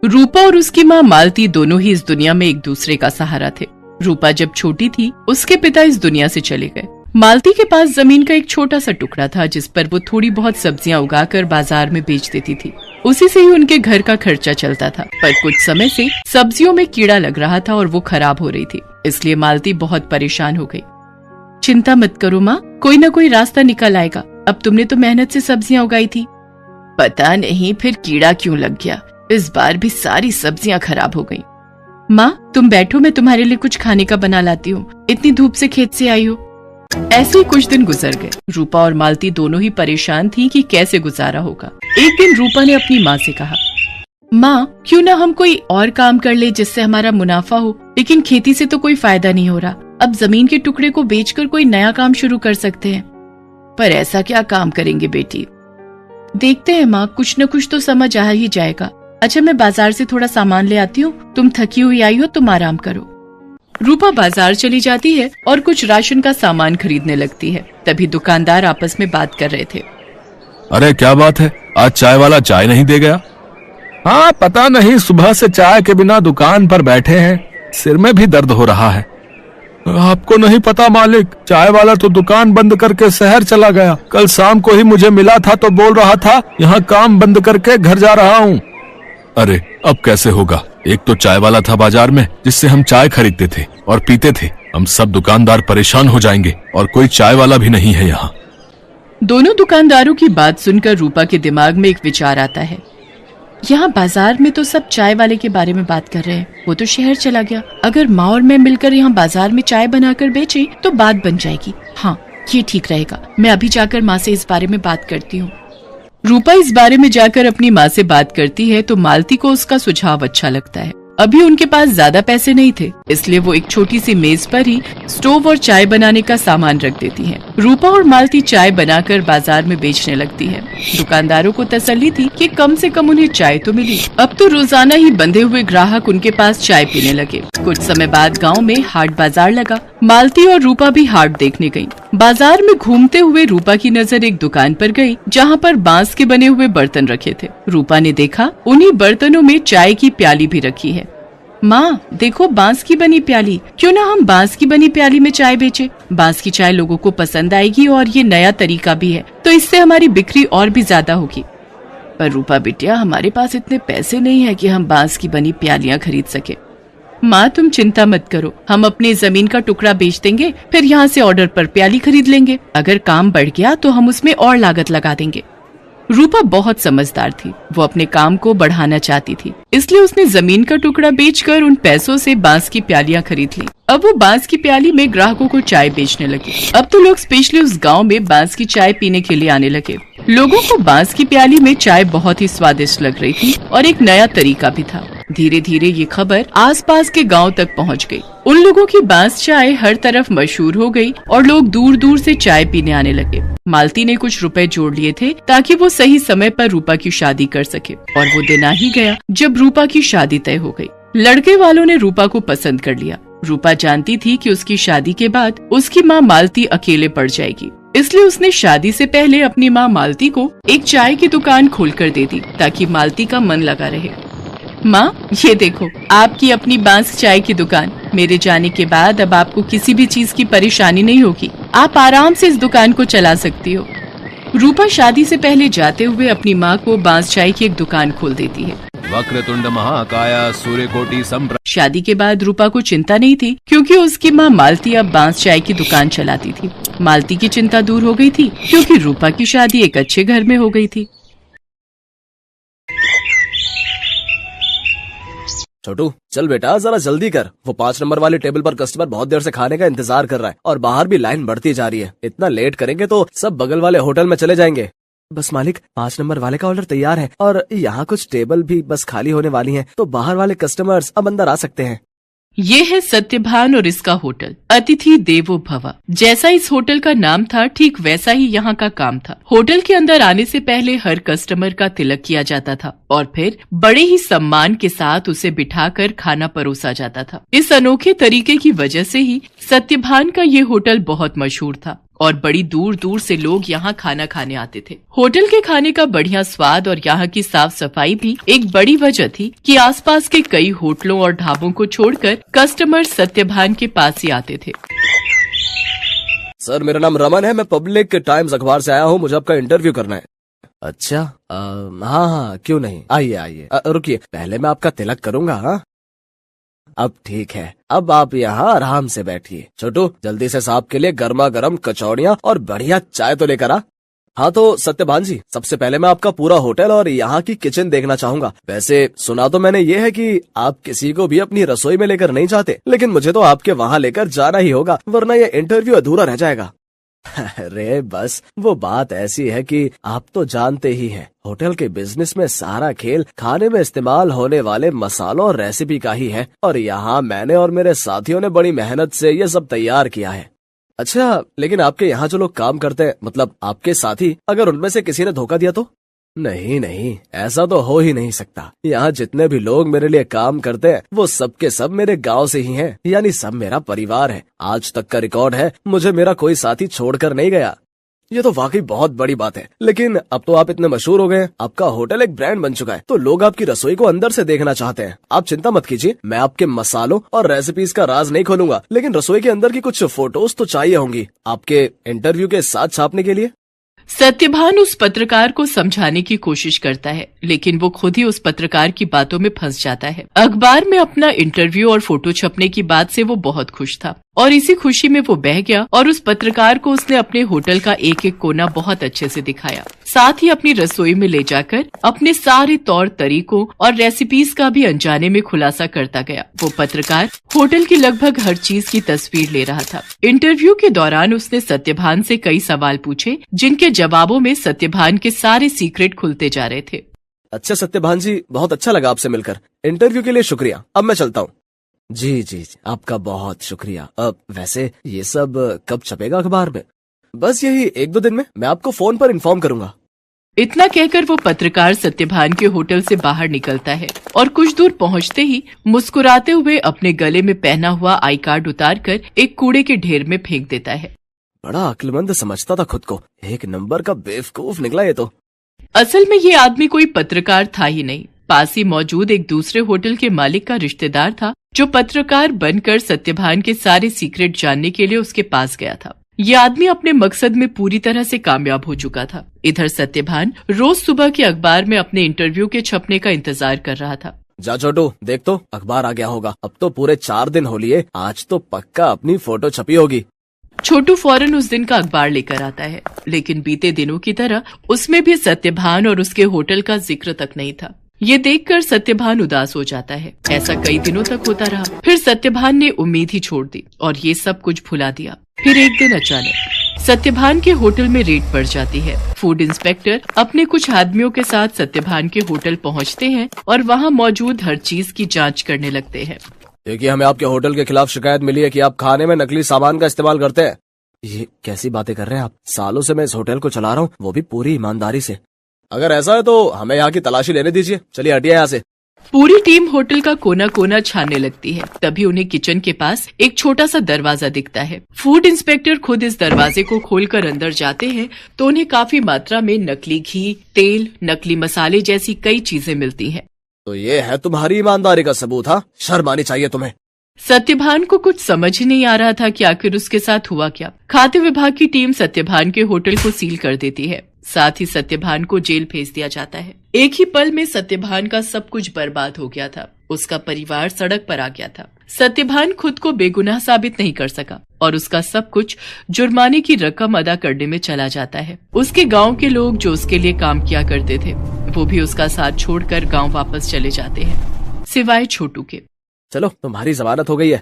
रूपा और उसकी माँ मालती दोनों ही इस दुनिया में एक दूसरे का सहारा थे। रूपा जब छोटी थी उसके पिता इस दुनिया से चले गए। मालती के पास जमीन का एक छोटा सा टुकड़ा था जिस पर वो थोड़ी बहुत सब्जियां उगाकर बाजार में बेच देती थी। उसी से ही उनके घर का खर्चा चलता था। पर कुछ समय से सब्जियों में कीड़ा लग रहा था और वो खराब हो रही थी, इसलिए मालती बहुत परेशान हो गई। चिंता मत करो माँ, कोई न कोई रास्ता निकल आएगा। अब तुमने तो मेहनत से सब्जियां उगाई थी। पता नहीं फिर कीड़ा क्यों लग गया, इस बार भी सारी सब्जियां खराब हो गई। माँ तुम बैठो, मैं तुम्हारे लिए कुछ खाने का बना लाती हूँ, इतनी धूप से खेत से आई हो। ऐसे ही कुछ दिन गुजर गए। रूपा और मालती दोनों ही परेशान थी कि कैसे गुजारा होगा। एक दिन रूपा ने अपनी माँ से कहा, माँ क्यों ना हम कोई और काम कर ले जिससे हमारा मुनाफा हो, लेकिन खेती से तो कोई फायदा नहीं हो रहा। अब जमीन के टुकड़े को बेचकर कोई नया काम शुरू कर सकते हैं। पर ऐसा क्या काम करेंगे बेटी? देखते हैं माँ, कुछ न कुछ तो समझ आ ही जाएगा। अच्छा मैं बाजार से थोड़ा सामान ले आती हूँ, तुम थकी हुई आई हो, तुम आराम करो। रूपा बाजार चली जाती है और कुछ राशन का सामान खरीदने लगती है। तभी दुकानदार आपस में बात कर रहे थे। अरे क्या बात है, आज चाय वाला चाय नहीं दे गया? हाँ पता नहीं, सुबह से चाय के बिना दुकान पर बैठे हैं, सिर में भी दर्द हो रहा है। आपको नहीं पता मालिक, चाय वाला तो दुकान बंद करके शहर चला गया। कल शाम को ही मुझे मिला था तो बोल रहा था यहाँ काम बंद करके घर जा रहा हूँ। अरे अब कैसे होगा, एक तो चाय वाला था बाजार में जिससे हम चाय खरीदते थे और पीते थे। हम सब दुकानदार परेशान हो जाएंगे और कोई चाय वाला भी नहीं है यहाँ। दोनों दुकानदारों की बात सुनकर रूपा के दिमाग में एक विचार आता है। यहाँ बाजार में तो सब चाय वाले के बारे में बात कर रहे हैं, वो तो शहर चला गया। अगर माँ और मैं मिलकर यहाँ बाजार में चाय बनाकर बेचे तो बात बन जाएगी। हाँ ये ठीक रहेगा, मैं अभी जाकर माँ से इस बारे में बात करती हूँ। रूपा इस बारे में जाकर अपनी माँ से बात करती है तो मालती को उसका सुझाव अच्छा लगता है। अभी उनके पास ज्यादा पैसे नहीं थे, इसलिए वो एक छोटी सी मेज पर ही स्टोव और चाय बनाने का सामान रख देती हैं। रूपा और मालती चाय बनाकर बाजार में बेचने लगती है। दुकानदारों को तसल्ली थी कि कम से कम उन्हें चाय तो मिली। अब तो रोजाना ही बंधे हुए ग्राहक उनके पास चाय पीने लगे। कुछ समय बाद गाँव में हाट बाजार लगा। मालती और रूपा भी हाट देखने गयी। बाजार में घूमते हुए रूपा की नजर एक दुकान पर गई जहाँ पर बांस के बने हुए बर्तन रखे थे। रूपा ने देखा उन्हीं बर्तनों में चाय की प्याली भी रखी है। माँ देखो बांस की बनी प्याली, क्यों ना हम बांस की बनी प्याली में चाय बेचे। बांस की चाय लोगों को पसंद आएगी और ये नया तरीका भी है, तो इससे हमारी बिक्री और भी ज्यादा होगी। पर रूपा बिटिया, हमारे पास इतने पैसे नहीं है कि हम बांस की बनी प्यालियाँ खरीद सके। माँ तुम चिंता मत करो, हम अपनी जमीन का टुकड़ा बेच देंगे, फिर यहाँ से ऑर्डर पर प्याली खरीद लेंगे। अगर काम बढ़ गया तो हम उसमें और लागत लगा देंगे। रूपा बहुत समझदार थी, वो अपने काम को बढ़ाना चाहती थी, इसलिए उसने जमीन का टुकड़ा बेचकर उन पैसों से बांस की प्यालियां खरीद ली। अब वो बांस की प्याली में ग्राहकों को चाय बेचने लगी। अब तो लोग स्पेशली उस गांव में बांस की चाय पीने के लिए आने लगे। लोगों को बांस की प्याली में चाय बहुत ही स्वादिष्ट लग रही थी और एक नया तरीका भी था। धीरे धीरे ये खबर आसपास के गांव तक पहुंच गई। उन लोगों की बांस चाय हर तरफ मशहूर हो गई और लोग दूर दूर से चाय पीने आने लगे। मालती ने कुछ रुपए जोड़ लिए थे ताकि वो सही समय पर रूपा की शादी कर सके, और वो दिन आ ही गया जब रूपा की शादी तय हो गई। लड़के वालों ने रूपा को पसंद कर लिया। रूपा जानती थी कि उसकी शादी के बाद उसकी माँ मालती अकेले पड़ जाएगी, इसलिए उसने शादी से पहले अपनी माँ मालती को एक चाय की दुकान खोलकर दे दी ताकि मालती का मन लगा रहे। माँ ये देखो, आपकी अपनी बांस चाय की दुकान। मेरे जाने के बाद अब आपको किसी भी चीज की परेशानी नहीं होगी, आप आराम से इस दुकान को चला सकती हो। रूपा शादी से पहले जाते हुए अपनी माँ को बांस चाय की एक दुकान खोल देती है। वक्रतुंड महाकाय सूर्यकोटि समप्रभ। शादी के बाद रूपा को चिंता नहीं थी क्योंकि उसकी माँ मालती अब बांस चाय की दुकान चलाती थी। मालती की चिंता दूर हो गई थी क्योंकि रूपा की शादी एक अच्छे घर में हो गई थी। छोटू चल बेटा, जरा जल्दी कर, वो 5 नंबर वाले टेबल पर कस्टमर बहुत देर से खाने का इंतजार कर रहा है और बाहर भी लाइन बढ़ती जा रही है। इतना लेट करेंगे तो सब बगल वाले होटल में चले जाएंगे। बस मालिक, 5 नंबर वाले का ऑर्डर तैयार है और यहाँ कुछ टेबल भी बस खाली होने वाली हैं, तो बाहर वाले कस्टमर्स अब अंदर आ सकते हैं। ये है सत्यभान और इसका होटल अतिथि देवो भव। जैसा इस होटल का नाम था ठीक वैसा ही यहाँ का काम था। होटल के अंदर आने से पहले हर कस्टमर का तिलक किया जाता था और फिर बड़े ही सम्मान के साथ उसे बिठाकर खाना परोसा जाता था। इस अनोखे तरीके की वजह से ही सत्यभान का ये होटल बहुत मशहूर था। और बड़ी दूर दूर से लोग यहाँ खाना खाने आते थे। होटल के खाने का बढ़िया स्वाद और यहाँ की साफ सफाई भी एक बड़ी वजह थी कि आसपास के कई होटलों और ढाबों को छोड़कर कस्टमर सत्यभान के पास ही आते थे। सर, मेरा नाम रमन है, मैं पब्लिक टाइम्स अखबार से आया हूँ, मुझे आपका इंटरव्यू करना है। अच्छा, हाँ हाँ, क्यों नहीं, आइए आइए। रुकिए, पहले मैं आपका तिलक करूंगा। हाँ, अब ठीक है, अब आप यहाँ आराम से बैठिए। छोटू, जल्दी से साहब के लिए गर्मा गर्म कचौड़ियाँ और बढ़िया चाय तो लेकर आ। हाँ तो सत्यभान जी, सबसे पहले मैं आपका पूरा होटल और यहाँ की किचन देखना चाहूंगा। वैसे सुना तो मैंने ये है कि आप किसी को भी अपनी रसोई में लेकर नहीं जाते, लेकिन मुझे तो आपके वहाँ लेकर जाना ही होगा, वरना ये इंटरव्यू अधूरा रह जाएगा। अरे बस, वो बात ऐसी है कि आप तो जानते ही हैं, होटल के बिजनेस में सारा खेल खाने में इस्तेमाल होने वाले मसालों और रेसिपी का ही है, और यहाँ मैंने और मेरे साथियों ने बड़ी मेहनत से ये सब तैयार किया है। अच्छा, लेकिन आपके यहाँ जो लोग काम करते हैं, मतलब आपके साथी, अगर उनमें से किसी ने धोखा दिया तो? नहीं नहीं, ऐसा तो हो ही नहीं सकता। यहाँ जितने भी लोग मेरे लिए काम करते हैं वो सब के सब मेरे गांव से ही हैं, यानी सब मेरा परिवार है। आज तक का रिकॉर्ड है, मुझे मेरा कोई साथी छोड़कर नहीं गया। ये तो वाकई बहुत बड़ी बात है। लेकिन अब तो आप इतने मशहूर हो गए, आपका होटल एक ब्रांड बन चुका है, तो लोग आपकी रसोई को अंदर से देखना चाहते हैं। आप चिंता मत कीजिए, मैं आपके मसालों और रेसिपीज का राज नहीं खोलूंगा, लेकिन रसोई के अंदर की कुछ फोटोज तो चाहिए होंगी आपके इंटरव्यू के साथ छापने के लिए। सत्यभान उस पत्रकार को समझाने की कोशिश करता है, लेकिन वो खुद ही उस पत्रकार की बातों में फंस जाता है। अखबार में अपना इंटरव्यू और फोटो छपने की बात से वो बहुत खुश था, और इसी खुशी में वो बह गया और उस पत्रकार को उसने अपने होटल का एक एक कोना बहुत अच्छे से दिखाया। साथ ही अपनी रसोई में ले जाकर अपने सारे तौर तरीकों और रेसिपीज का भी अनजाने में खुलासा करता गया। वो पत्रकार होटल की लगभग हर चीज की तस्वीर ले रहा था। इंटरव्यू के दौरान उसने सत्यभान से कई सवाल पूछे, जिनके जवाबों में सत्यभान के सारे सीक्रेट खुलते जा रहे थे। अच्छा सत्यभान जी, बहुत अच्छा लगा आपसे मिलकर। इंटरव्यू के लिए शुक्रिया, अब मैं चलता हूँ। जी जी जी, आपका बहुत शुक्रिया। अब वैसे ये सब कब छपेगा अखबार में? बस यही 1-2 दिन में, मैं आपको फोन पर इन्फॉर्म करूंगा। इतना कहकर वो पत्रकार सत्यभान के होटल से बाहर निकलता है और कुछ दूर पहुंचते ही मुस्कुराते हुए अपने गले में पहना हुआ आई कार्ड उतारकर एक कूड़े के ढेर में फेंक देता है। बड़ा अक्लमंद समझता था खुद को, एक नंबर का बेवकूफ निकला ये तो। असल में ये आदमी कोई पत्रकार था ही नहीं, पास ही मौजूद एक दूसरे होटल के मालिक का रिश्तेदार था, जो पत्रकार बनकर सत्यभान के सारे सीक्रेट जानने के लिए उसके पास गया था। ये आदमी अपने मकसद में पूरी तरह से कामयाब हो चुका था। इधर सत्यभान रोज सुबह के अखबार में अपने इंटरव्यू के छपने का इंतजार कर रहा था। जा छोटू, देख तो अखबार आ गया होगा। अब तो पूरे 4 दिन हो लिए, आज तो पक्का अपनी फोटो छपी होगी। छोटू फौरन उस दिन का अखबार लेकर आता है, लेकिन बीते दिनों की तरह उसमें भी सत्यभान और उसके होटल का जिक्र तक नहीं था। ये देखकर सत्यभान उदास हो जाता है। ऐसा कई दिनों तक होता रहा। फिर सत्यभान ने उम्मीद ही छोड़ दी और ये सब कुछ भुला दिया। फिर एक दिन अचानक सत्यभान के होटल में रेड पड़ जाती है। फूड इंस्पेक्टर अपने कुछ आदमियों के साथ सत्यभान के होटल पहुंचते हैं और वहां मौजूद हर चीज की जांच करने लगते हैं। देखिए, हमें आपके होटल के खिलाफ शिकायत मिली है कि आप खाने में नकली सामान का इस्तेमाल करते हैं। ये कैसी बातें कर रहे हैं आप? सालों से मैं इस होटल को चला रहा हूँ, वो भी पूरी ईमानदारी से। अगर ऐसा है तो हमें यहाँ की तलाशी लेने दीजिए। चलिए हटिए यहाँ से। पूरी टीम होटल का कोना कोना छानने लगती है। तभी उन्हें किचन के पास एक छोटा सा दरवाजा दिखता है। फूड इंस्पेक्टर खुद इस दरवाजे को खोलकर अंदर जाते हैं तो उन्हें काफी मात्रा में नकली घी, तेल, नकली मसाले जैसी कई चीजें मिलती हैं। तो ये है तुम्हारी ईमानदारी का सबूत? हाँ, शर्म आनी चाहिए तुम्हें। सत्यभान को कुछ समझ ही नहीं आ रहा था कि आखिर उसके साथ हुआ क्या। खाद्य विभाग की टीम सत्यभान के होटल को सील कर देती है। साथ ही सत्यभान को जेल भेज दिया जाता है। एक ही पल में सत्यभान का सब कुछ बर्बाद हो गया था। उसका परिवार सड़क पर आ गया था। सत्यभान खुद को बेगुनाह साबित नहीं कर सका और उसका सब कुछ जुर्माने की रकम अदा करने में चला जाता है। उसके गांव के लोग जो उसके लिए काम किया करते थे, वो भी उसका साथ छोड़कर गांव वापस चले जाते हैं, सिवाय छोटू के। चलो, तुम्हारी जमानत हो गई है।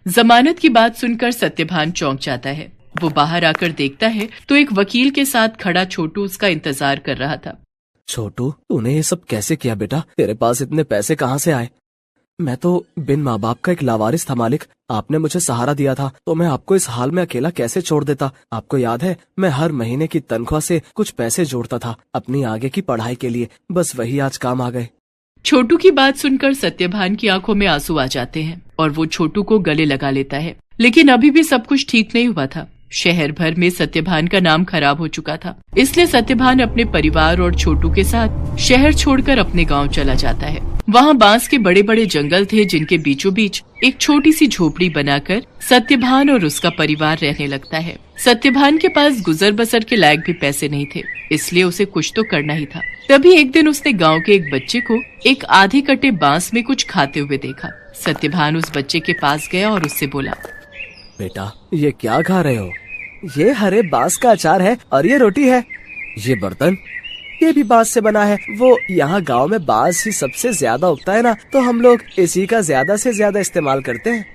जमानत की बात सुनकर सत्यभान चौंक जाता है। वो बाहर आकर देखता है तो एक वकील के साथ खड़ा छोटू उसका इंतजार कर रहा था। छोटू, तूने ये सब कैसे किया बेटा? तेरे पास इतने पैसे कहाँ से आए? मैं तो बिन माँ बाप का एक लावारिस था मालिक। आपने मुझे सहारा दिया था तो मैं आपको इस हाल में अकेला कैसे छोड़ देता? आपको याद है, मैं हर महीने की तनख्वाह से कुछ पैसे जोड़ता था अपनी आगे की पढ़ाई के लिए। बस वही आज काम आ गए। छोटू की बात सुनकर सत्यभान की आंखों में आंसू आ जाते हैं और वो छोटू को गले लगा लेता है। लेकिन अभी भी सब कुछ ठीक नहीं हुआ था। शहर भर में सत्यभान का नाम खराब हो चुका था, इसलिए सत्यभान अपने परिवार और छोटू के साथ शहर छोड़कर अपने गांव चला जाता है। वहाँ बांस के बड़े बड़े जंगल थे, जिनके बीचों बीच एक छोटी सी झोपड़ी बनाकर सत्यभान और उसका परिवार रहने लगता है। सत्यभान के पास गुजर बसर के लायक भी पैसे नहीं थे, इसलिए उसे कुछ तो करना ही था। तभी एक दिन उसने गांव के एक बच्चे को एक आधे कटे बांस में कुछ खाते हुए देखा। सत्यभान उस बच्चे के पास गया और उससे बोला, बेटा ये क्या खा रहे हो? ये हरे बांस का अचार है और ये रोटी है। ये बर्तन ये भी बांस से बना है। वो यहाँ गांव में बांस ही सबसे ज्यादा उगता है ना, तो हम लोग इसी का ज्यादा से ज्यादा इस्तेमाल करते हैं।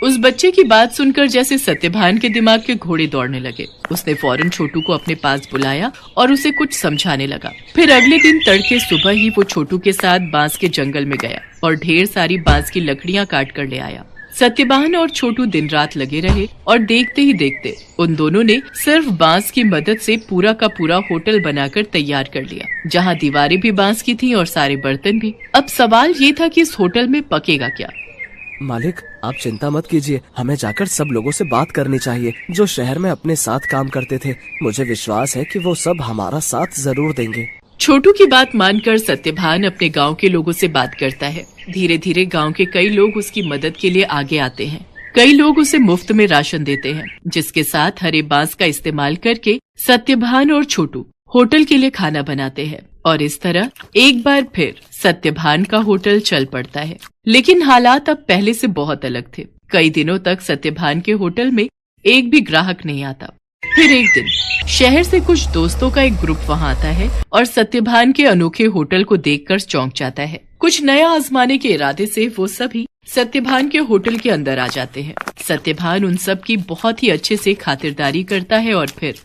उस बच्चे की बात सुनकर जैसे सत्यभान के दिमाग के घोड़े दौड़ने लगे। उसने फौरन छोटू को अपने पास बुलाया और उसे कुछ समझाने लगा। फिर अगले दिन तड़के सुबह ही वो छोटू के साथ बांस के जंगल में गया और ढेर सारी बांस की लकड़ियां काट कर ले आया। सत्यभान और छोटू दिन रात लगे रहे और देखते ही देखते उन दोनों ने सिर्फ बांस की मदद से पूरा का पूरा होटल बनाकर तैयार कर लिया, जहां दीवारें भी बांस की थीं और सारे बर्तन भी। अब सवाल ये था कि इस होटल में पकेगा क्या। मालिक आप चिंता मत कीजिए, हमें जाकर सब लोगों से बात करनी चाहिए जो शहर में अपने साथ काम करते थे। मुझे विश्वास है कि वो सब हमारा साथ जरूर देंगे। छोटू की बात मानकर सत्यभान अपने गांव के लोगों से बात करता है। धीरे धीरे गांव के कई लोग उसकी मदद के लिए आगे आते हैं। कई लोग उसे मुफ्त में राशन देते हैं, जिसके साथ हरे बांस का इस्तेमाल करके सत्यभान और छोटू होटल के लिए खाना बनाते हैं। और इस तरह एक बार फिर सत्यभान का होटल चल पड़ता है। लेकिन हालात अब पहले से बहुत अलग थे। कई दिनों तक सत्यभान के होटल में एक भी ग्राहक नहीं आता। फिर एक दिन शहर से कुछ दोस्तों का एक ग्रुप वहां आता है और सत्यभान के अनोखे होटल को देखकर चौंक जाता है। कुछ नया आजमाने के इरादे से वो सभी सत्यभान के होटल के अंदर आ जाते हैं। सत्यभान उन सब की बहुत ही अच्छे से खातिरदारी करता है और फिर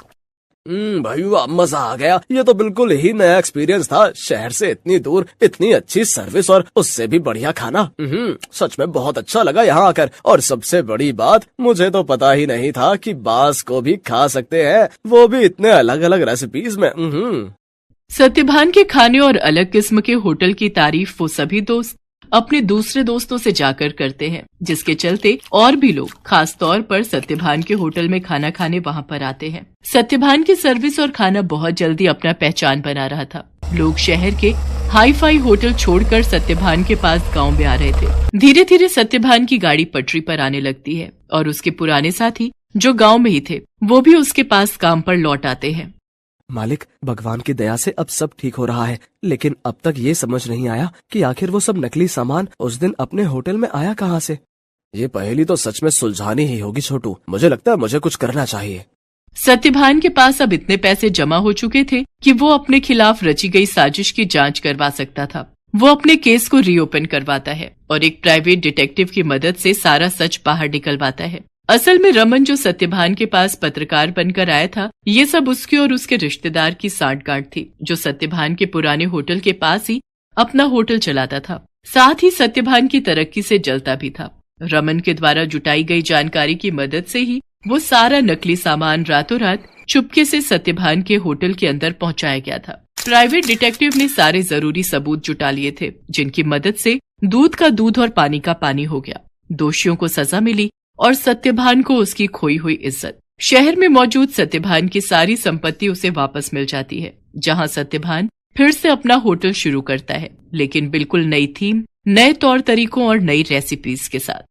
भाई वाह, मजा आ गया। ये तो बिल्कुल ही नया एक्सपीरियंस था। शहर से इतनी दूर इतनी अच्छी सर्विस और उससे भी बढ़िया खाना। सच में बहुत अच्छा लगा यहाँ आकर। और सबसे बड़ी बात, मुझे तो पता ही नहीं था कि बांस को भी खा सकते हैं, वो भी इतने अलग अलग रेसिपीज में। सत्यभान के खाने और अलग किस्म के होटल की तारीफ वो सभी दोस्त अपने दूसरे दोस्तों से जाकर करते हैं, जिसके चलते और भी लोग खास तौर पर सत्यभान के होटल में खाना खाने वहां पर आते हैं। सत्यभान की सर्विस और खाना बहुत जल्दी अपना पहचान बना रहा था। लोग शहर के हाई फाई होटल छोड़कर सत्यभान के पास गांव में आ रहे थे। धीरे धीरे सत्यभान की गाड़ी पटरी पर आने लगती है और उसके पुराने साथी जो गाँव में ही थे वो भी उसके पास काम पर लौट आते हैं। मालिक भगवान की दया से अब सब ठीक हो रहा है, लेकिन अब तक ये समझ नहीं आया कि आखिर वो सब नकली सामान उस दिन अपने होटल में आया कहाँ से। ये पहेली तो सच में सुलझानी ही होगी छोटू। मुझे लगता है मुझे कुछ करना चाहिए। सत्यभान के पास अब इतने पैसे जमा हो चुके थे कि वो अपने खिलाफ रची गई साजिश की जांच करवा सकता था। वो अपने केस को रीओपन करवाता है और एक प्राइवेट डिटेक्टिव की मदद से सारा सच बाहर निकलवाता है। असल में रमन जो सत्यभान के पास पत्रकार बनकर आया था, ये सब उसके और उसके रिश्तेदार की सांठगांठ थी, जो सत्यभान के पुराने होटल के पास ही अपना होटल चलाता था। साथ ही सत्यभान की तरक्की से जलता भी था। रमन के द्वारा जुटाई गई जानकारी की मदद से ही वो सारा नकली सामान रातों रात चुपके से सत्यभान के होटल के अंदर पहुंचाया गया था। प्राइवेट डिटेक्टिव ने सारे जरूरी सबूत जुटा लिए थे, जिनकी मदद से दूध का दूध और पानी का पानी हो गया। दोषियों को सजा मिली और सत्यभान को उसकी खोई हुई इज्जत। शहर में मौजूद सत्यभान की सारी संपत्ति उसे वापस मिल जाती है, जहां सत्यभान फिर से अपना होटल शुरू करता है, लेकिन बिल्कुल नई थीम, नए तौर तरीकों और नई रेसिपीज के साथ।